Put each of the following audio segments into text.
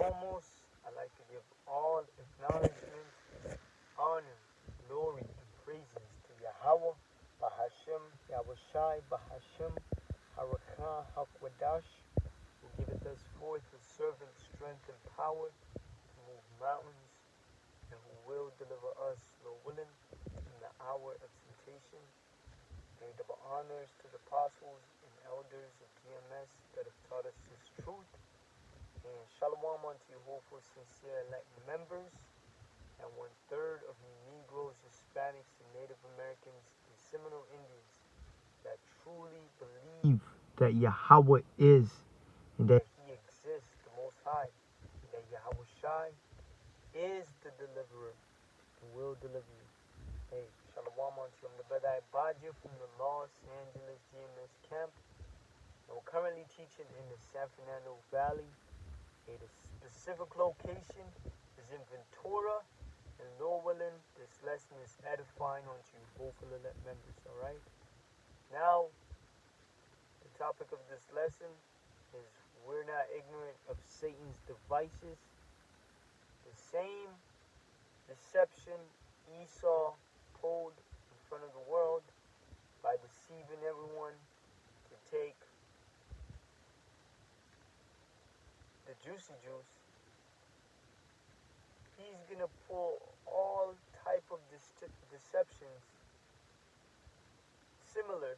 foremost, I'd like to give all acknowledgement, honor, glory, and praises to Yahweh, Bahashem, Yahushai, Bahashem, Harakah, Hakwadash, who giveth us forth with servant strength and power to move mountains, and who will deliver us, Lord willing, in the hour of temptation. Pay double honors to the apostles and elders of GMS that have taught us this truth. And shalom unto you, hopeful, sincere, elect members, and 1/3 of you Negroes, Hispanics, and Native Americans and Seminole Indians that truly believe that Yahweh is, and that He exists, the Most High, and that Yahweh Shai is the deliverer and will deliver you. Hey, shalom unto you. I'm the brother Ibadia from the Los Angeles GMS camp. And we're currently teaching in the San Fernando Valley. The specific location is in Ventura, and Lord willing, this lesson is edifying unto you, hopeful elect members, alright? Now, the topic of this lesson is we're not ignorant of Satan's devices. The same deception Esau pulled in front of the world by deceiving everyone to take the juicy juice. He's going to pull all type of deceptions similar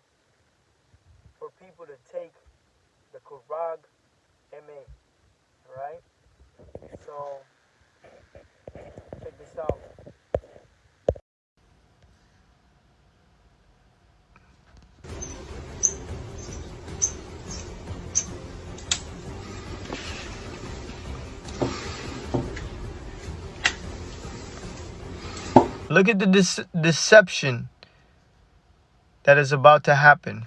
for people to take the Korag MA. Alright? So, check this out. Look at the deception that is about to happen.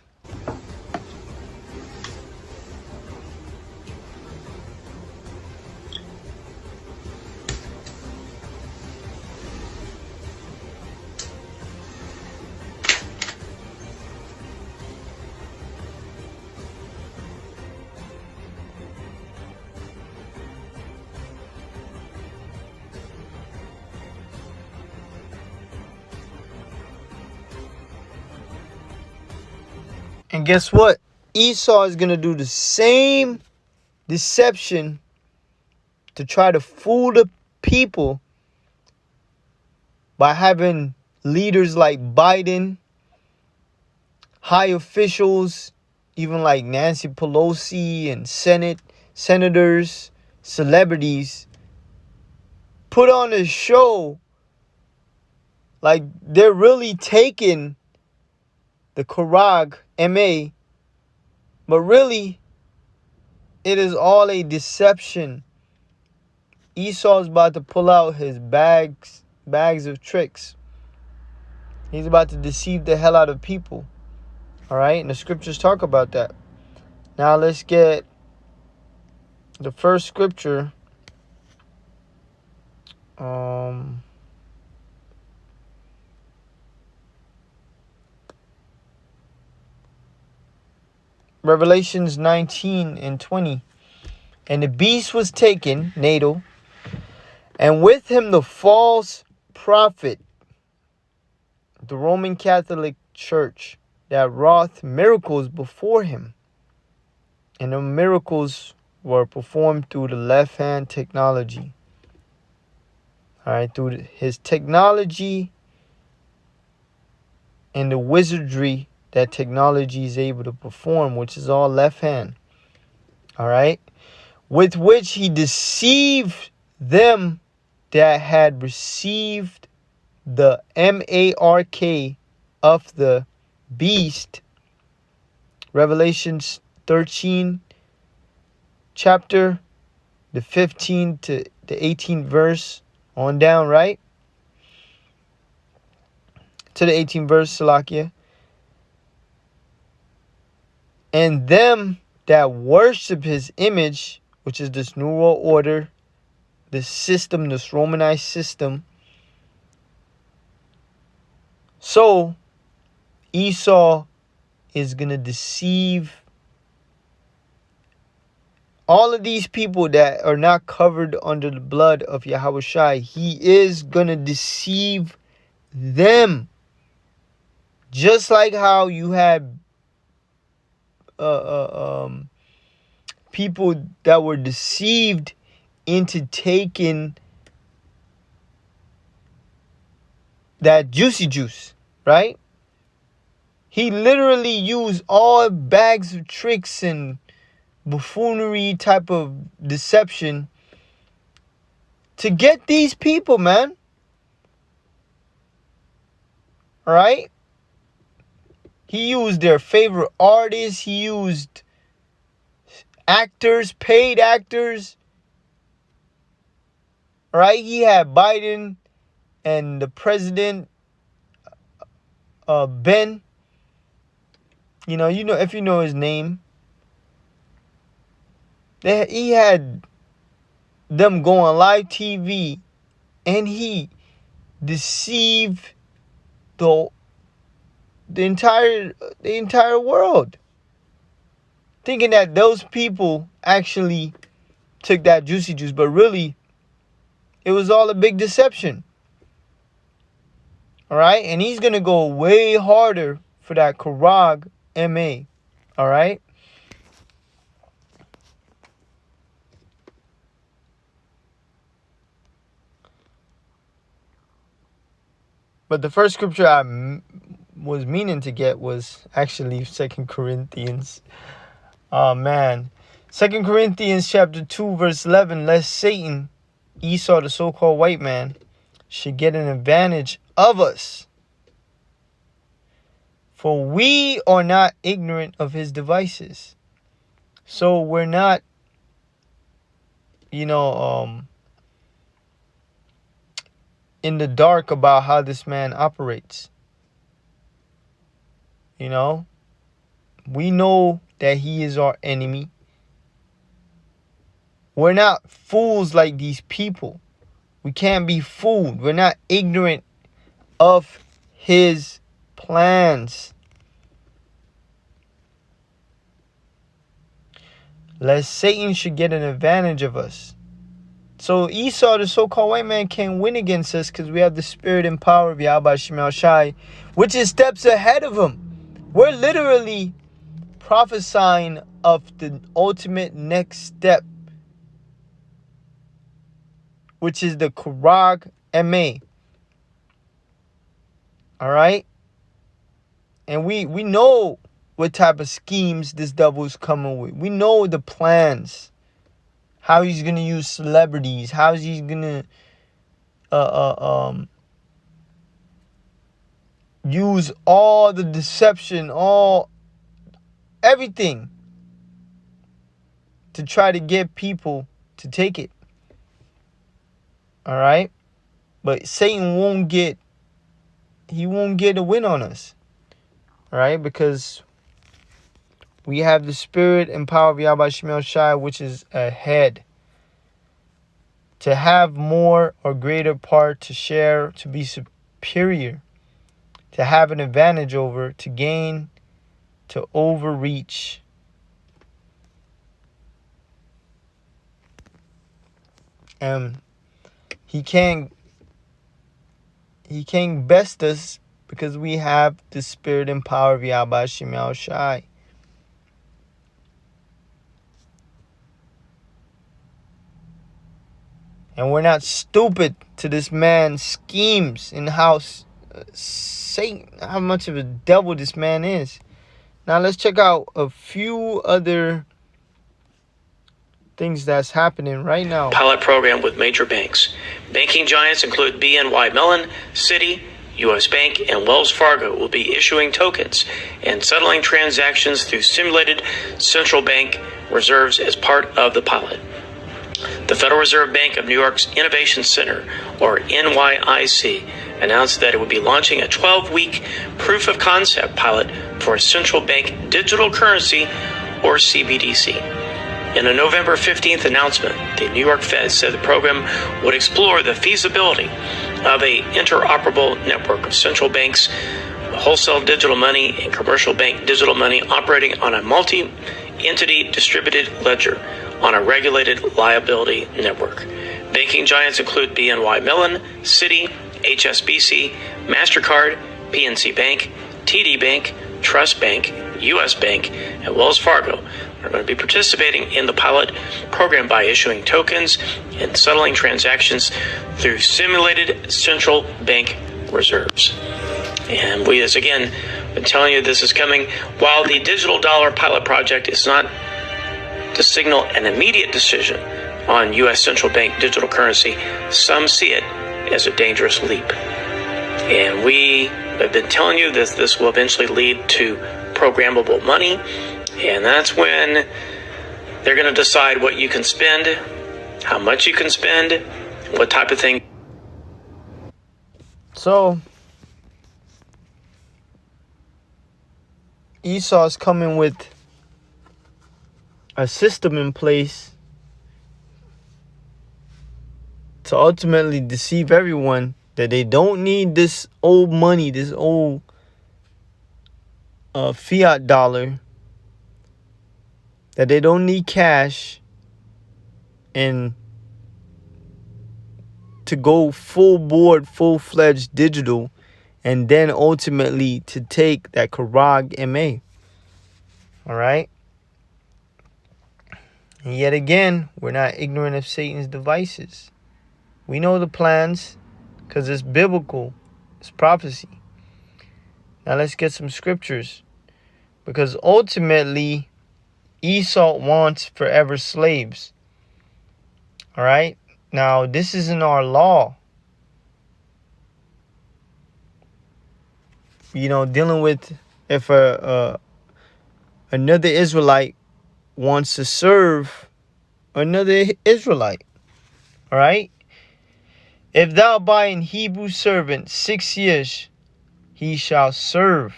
And guess what? Esau is going to do the same deception to try to fool the people by having leaders like Biden, high officials, even like Nancy Pelosi and senators, celebrities, put on a show like they're really taking the Korag MA, but really it is all a deception. Esau's about to pull out his bags of tricks. He's about to deceive the hell out of people. Alright, and the scriptures talk about that. Now let's get the first scripture. Revelations 19 and 20. And the beast was taken, natal, and with him the false prophet, the Roman Catholic Church, that wrought miracles before him. And the miracles were performed through the left hand technology. Alright, through his technology and the wizardry that technology is able to perform, which is all left hand. Alright, with which he deceived them that had received the mark of the beast. Revelations 13 chapter, the 15 to the 18th verse on down, right? To the 18th verse, Salakia. And them that worship his image, which is this New World Order, this system, this Romanized system. So, Esau is going to deceive all of these people that are not covered under the blood of Yahushua, he is going to deceive them. Just like how you had people that were deceived into taking that juicy juice, right? He literally used all bags of tricks and buffoonery type of deception to get these people, man. All right? He used their favorite artists. He used actors, paid actors. All right? He had Biden and the president, Ben. You know, if you know his name. He had them go on live TV, and he deceived the entire world, thinking that those people actually took that juicy juice, but really it was all a big deception. All right, and he's gonna go way harder for that Karag MA. All right. But the first scripture I was meaning to get was actually 2 Corinthians. Oh, man. 2 Corinthians chapter 2, verse 11. Lest Satan, Esau, the so-called white man, should get an advantage of us. For we are not ignorant of his devices. So we're not, in the dark about how this man operates. We know that he is our enemy. We're not fools like these people. We can't be fooled. We're not ignorant of his plans. Lest Satan should get an advantage of us. So Esau, the so-called white man, can't win against us because we have the spirit and power of Yahweh Shemel Shai, which is steps ahead of him. We're literally prophesying of the ultimate next step, which is the Karag MA. All right? And we know what type of schemes this devil is coming with. We know the plans. How he's going to use celebrities. How he's going to use all the deception, everything to try to get people to take it. All right? But Satan won't get a win on us. All right? Because we have the spirit and power of Yahweh Shemel Shai, which is ahead. To have more or greater part to share, to be superior, to have an advantage over, to gain, to overreach. He can't best us because we have the spirit and power of Yahweh Shemel Shai. And we're not stupid to this man's schemes and how much of a devil this man is. Now let's check out a few other things that's happening right now. Pilot program with major banks. Banking giants include BNY Mellon, Citi, U.S. Bank, and Wells Fargo will be issuing tokens and settling transactions through simulated central bank reserves as part of the pilot. The Federal Reserve Bank of New York's Innovation Center, or NYIC, announced that it would be launching a 12-week proof-of-concept pilot for a central bank digital currency, or CBDC. In a November 15th announcement, the New York Fed said the program would explore the feasibility of an interoperable network of central banks, wholesale digital money, and commercial bank digital money operating on a multi-entity distributed ledger, on a regulated liability network. Banking giants include BNY Mellon, Citi, HSBC, MasterCard, PNC Bank, TD Bank, Trust Bank, US Bank, and Wells Fargo are going to be participating in the pilot program by issuing tokens and settling transactions through simulated central bank reserves. And we, as again, been telling you this is coming. While the digital dollar pilot project is not to signal an immediate decision on U.S. central bank digital currency, some see it as a dangerous leap. And we have been telling you that this will eventually lead to programmable money, and that's when they're going to decide what you can spend, how much you can spend, what type of thing. So Esau's coming with a system in place to ultimately deceive everyone that they don't need this old money, this old fiat dollar, that they don't need cash, and to go full board, full-fledged digital, and then ultimately to take that Karag MA. All right? And yet again, we're not ignorant of Satan's devices. We know the plans because it's biblical. It's prophecy. Now let's get some scriptures. Because ultimately, Esau wants forever slaves. All right? Now, this isn't our law. You know, dealing with if another Israelite wants to serve another Israelite. All right? If thou buy an Hebrew servant 6 years, he shall serve.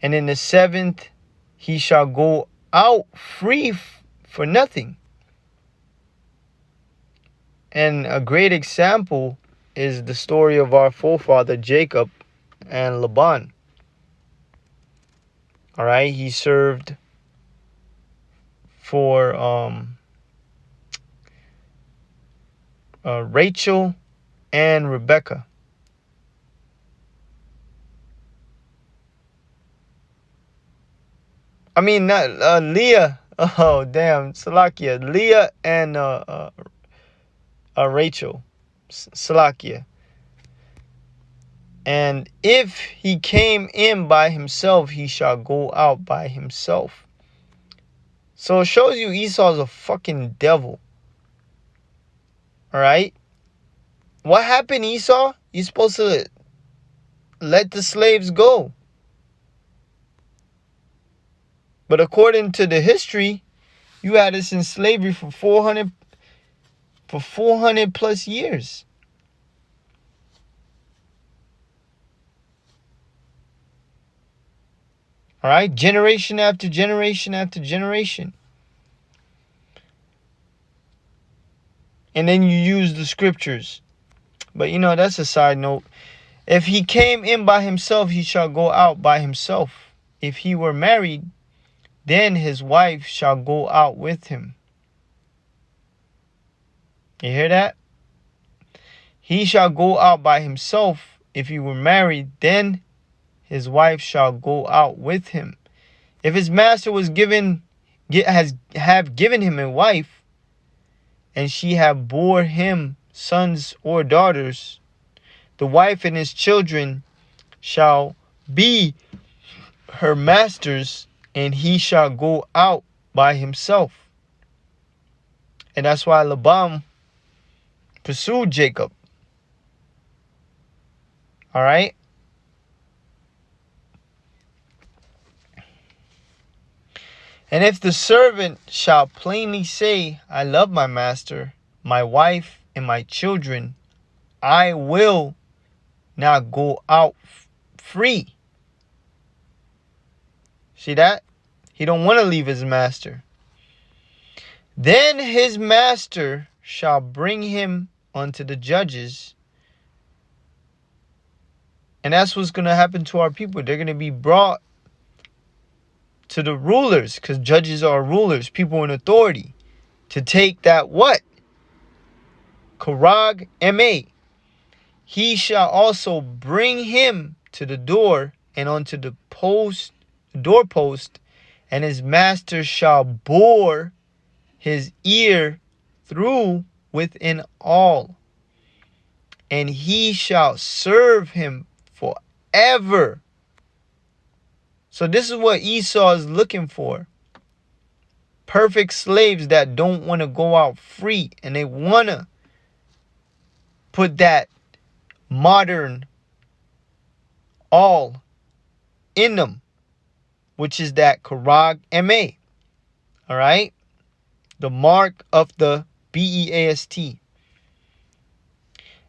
And in the 7th, he shall go out free for nothing. And a great example is the story of our forefather Jacob and Laban. All right, he served for Rachel and Rebecca. I mean, not Leah. Oh, damn, Salakia. Leah and Rachel. Salakia. And if he came in by himself, he shall go out by himself. So it shows you Esau's a fucking devil. All right? What happened, Esau? You're supposed to let the slaves go. But according to the history, you had us in slavery for 400 plus years. All right? Generation after generation after generation. And then you use the scriptures. But you know, that's a side note. If he came in by himself, he shall go out by himself. If he were married, then his wife shall go out with him. You hear that? He shall go out by himself. If he were married, then his wife shall go out with him. If his master have given him a wife, and she have bore him sons or daughters, the wife and his children shall be her masters, and he shall go out by himself. And that's why Laban pursued Jacob. All right? And if the servant shall plainly say, I love my master, my wife, and my children, I will not go out free. See that? He don't want to leave his master. Then his master shall bring him unto the judges. And that's what's going to happen to our people. They're going to be brought to the rulers, because judges are rulers, people in authority, to take that what? Karag ma. He shall also bring him to the door and unto the doorpost, and his master shall bore his ear through within all, and he shall serve him forever. So this is what Esau is looking for. Perfect slaves that don't want to go out free, and they want to put that modern all in them, which is that Karag ma. All right? The mark of the beast.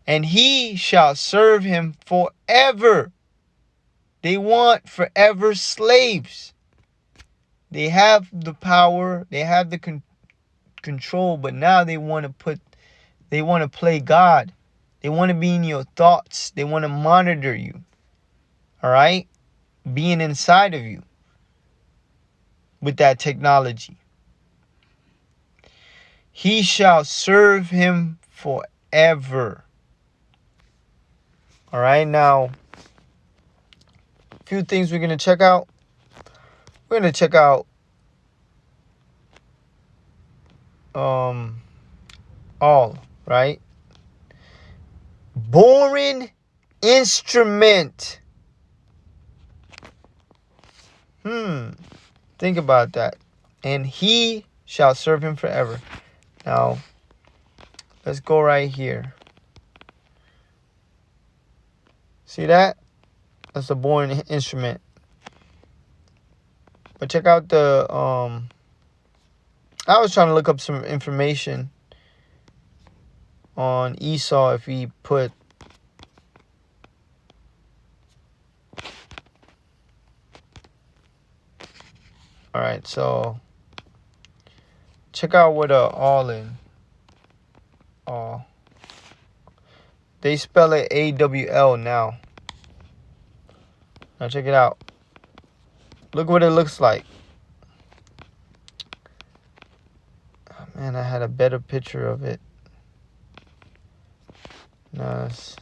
And he shall serve him forever. They want forever slaves. They have the power, they have the control, but now they want to play God. They want to be in your thoughts. They want to monitor you. All right? Being inside of you with that technology. He shall serve him forever. All right, now, a few things we're going to check out. We're going to check out all, right? Boring instrument. Think about that. And he shall serve him forever. Now, let's go right here. See that? That's a boring instrument. But check out the I was trying to look up some information on Esau if he put Alright, so check out what all in. All. They spell it AWL now. Now check it out. Look what it looks like. Oh, man, I had a better picture of it. Nice.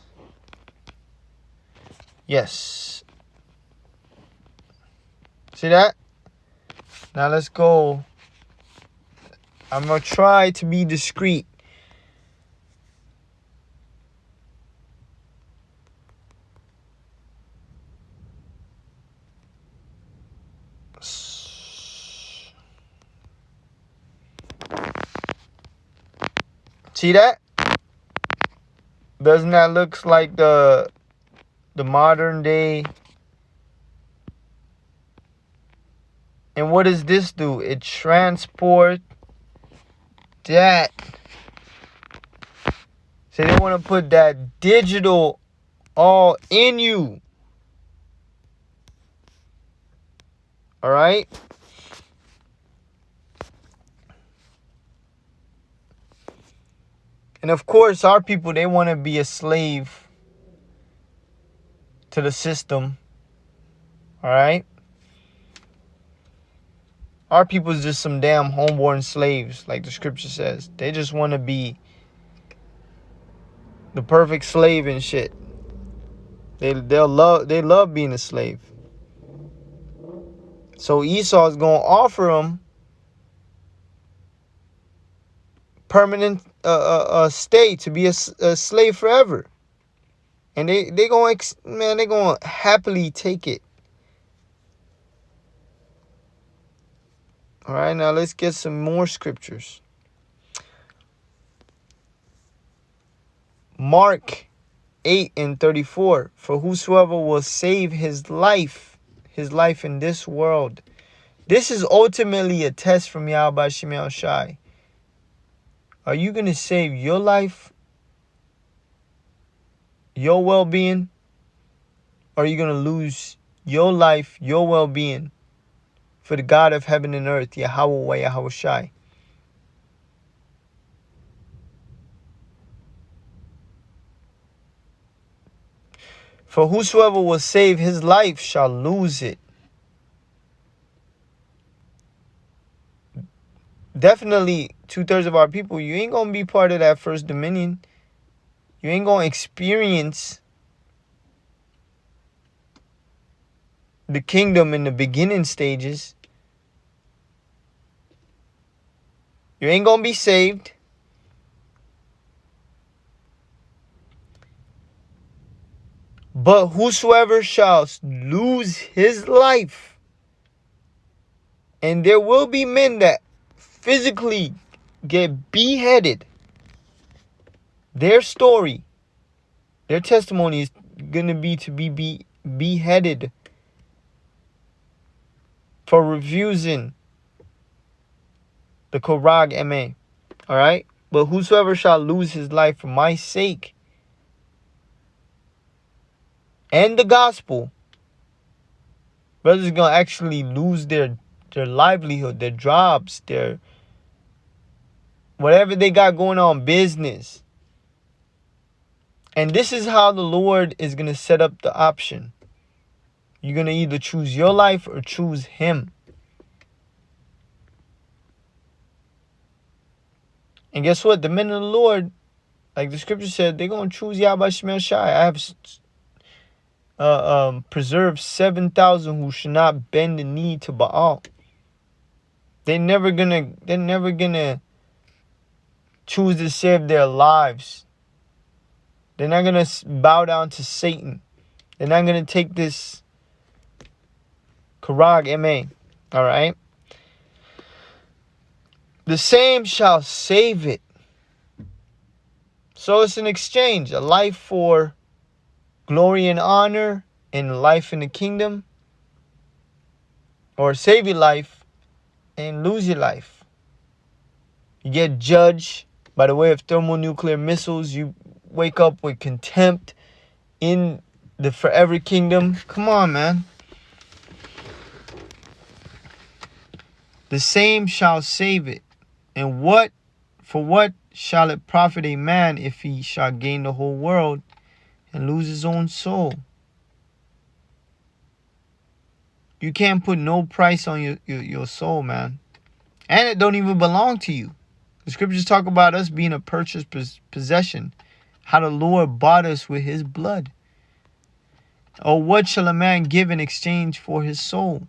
Yes. See that? Now let's go. I'm going to try to be discreet. See that? Doesn't that look like the modern day? And what does this do? It transport that. So they want to put that digital all in you. All right? And of course, our people, they want to be a slave to the system. All right? Our people is just some damn homeborn slaves, like the scripture says. They just want to be the perfect slave and shit. They love being a slave. So Esau is going to offer them permanent stay to be a slave forever. And they going to happily take it. All right, now let's get some more scriptures. Mark 8:34. For whosoever will save his life in this world. This is ultimately a test from Yahweh Shemel Shai. Are you going to save your life, your well-being? Or are you going to lose your life, your well-being for the God of heaven and earth, Yahweh Yahweh Shai? For whosoever will save his life shall lose it. definitely 2/3 of our people, you ain't gonna be part of that first dominion. You ain't gonna experience the kingdom in the beginning stages. You ain't gonna be saved. But whosoever shall lose his life, and there will be men that physically get beheaded. Their story, their testimony is gonna be to be beheaded for refusing the Korag MA. Alright? But whosoever shall lose his life for my sake and the gospel, brothers are gonna actually lose their livelihood, their jobs, their whatever they got going on, business. And this is how the Lord is gonna set up the option. You're gonna either choose your life or choose him. And guess what? The men of the Lord, like the scripture said, they're going to choose Yahweh Shemel Shai. I have preserved 7,000 who should not bend the knee to Baal. They're never gonna choose to save their lives. They're not gonna bow down to Satan. They're not gonna take this Karag MA. Alright? The same shall save it. So it's an exchange. A life for glory and honor and life in the kingdom. Or save your life and lose your life. You get judged by the way of thermonuclear missiles. You wake up with contempt in the forever kingdom. Come on, man. The same shall save it. And for what shall it profit a man if he shall gain the whole world and lose his own soul? You can't put no price on your soul, man. And it don't even belong to you. The scriptures talk about us being a purchased possession. How the Lord bought us with his blood. Or what shall a man give in exchange for his soul?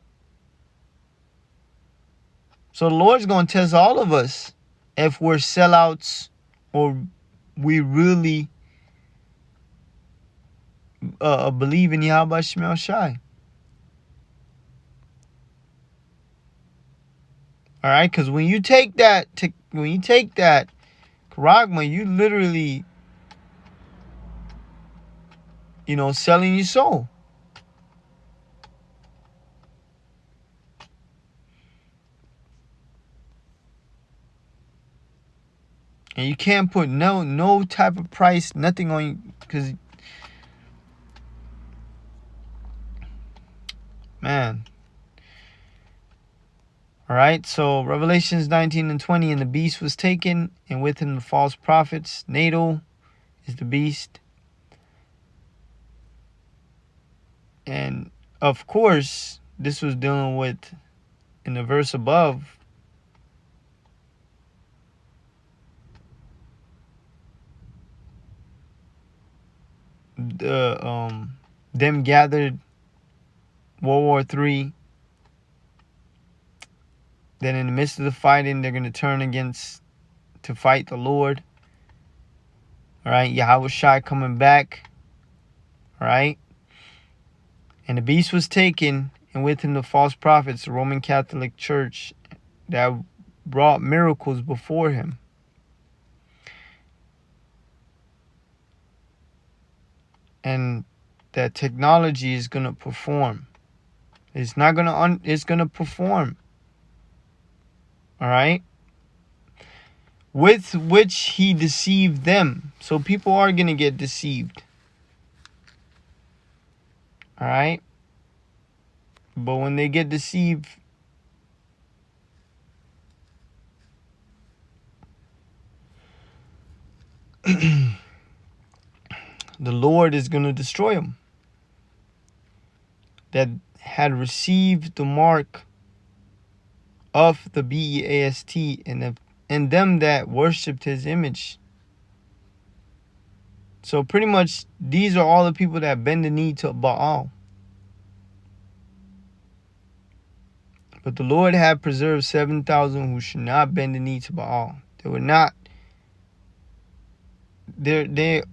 So the Lord's going to test all of us if we're sellouts or we really believe in Yahweh Shemel Shai. All right, because when you take that Karagma, you literally, selling your soul. And you can't put no type of price, nothing on you, because, man. All right, so Revelations 19:20, and the beast was taken, and with him the false prophets. Nadal is the beast. And, of course, this was dealing with, in the verse above, them gathered World War III. Then in the midst of the fighting, they're going to turn to fight the Lord. All right, Yahweh Shai coming back. All right. And the beast was taken, and with him the false prophets, the Roman Catholic Church, that brought miracles before him. And that technology is going to perform. It's not going to, it's going to perform. All right. With which he deceived them. So people are going to get deceived. All right. But when they get deceived, the Lord is going to destroy them. That had received the mark of the beast and them that worshipped his image. So pretty much these are all the people that bend the knee to Baal. But the Lord had preserved 7,000 who should not bend the knee to Baal. They were not. They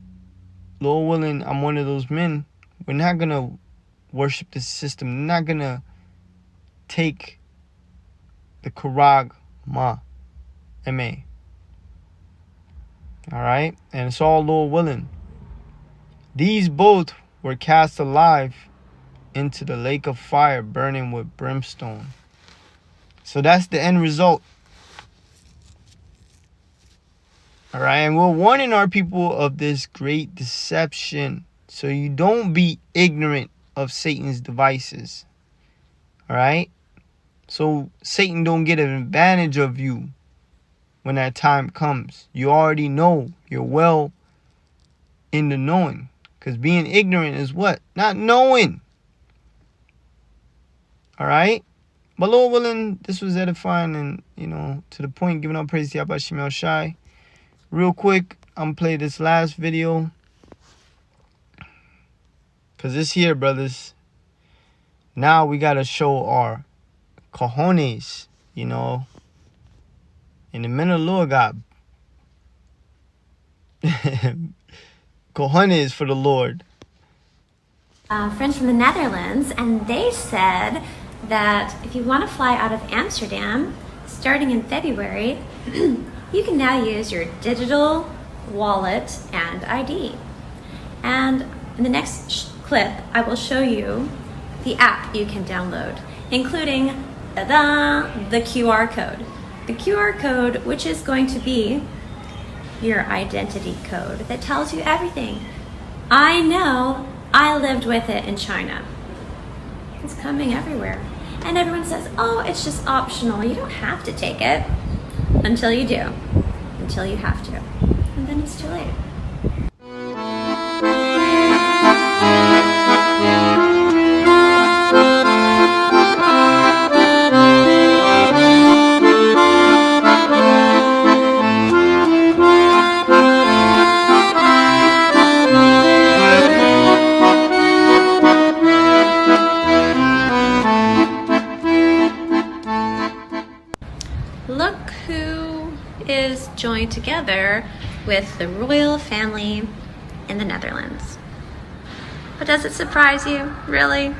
Lord willing, I'm one of those men. We're not going to worship this system. We're not going to take the Karag Ma. M-A. Alright? And it's all Lord willing. These both were cast alive into the lake of fire burning with brimstone. So that's the end result. Alright, and we're warning our people of this great deception. So you don't be ignorant of Satan's devices. Alright? So Satan don't get an advantage of you when that time comes. You already know. You're well in the knowing. Because being ignorant is what? Not knowing. Alright? But Lord willing, this was edifying and, to the point, giving all praise to Yahweh Shemel Shai. Real quick, I'm going to play this last video. Because this here, brothers, now we got to show our cojones, And the men of the Lord got cojones for the Lord. Friends from the Netherlands, and they said that if you want to fly out of Amsterdam, starting in February, you can now use your digital wallet and ID. And in the next clip, I will show you the app you can download, including the QR code. The QR code, which is going to be your identity code that tells you everything. I know, I lived with it in China. It's coming everywhere. And everyone says, oh, it's just optional. You don't have to take it until you do, until you have to. And then it's too late. Look who is joined together with the royal family in the Netherlands. But does it surprise you? Really?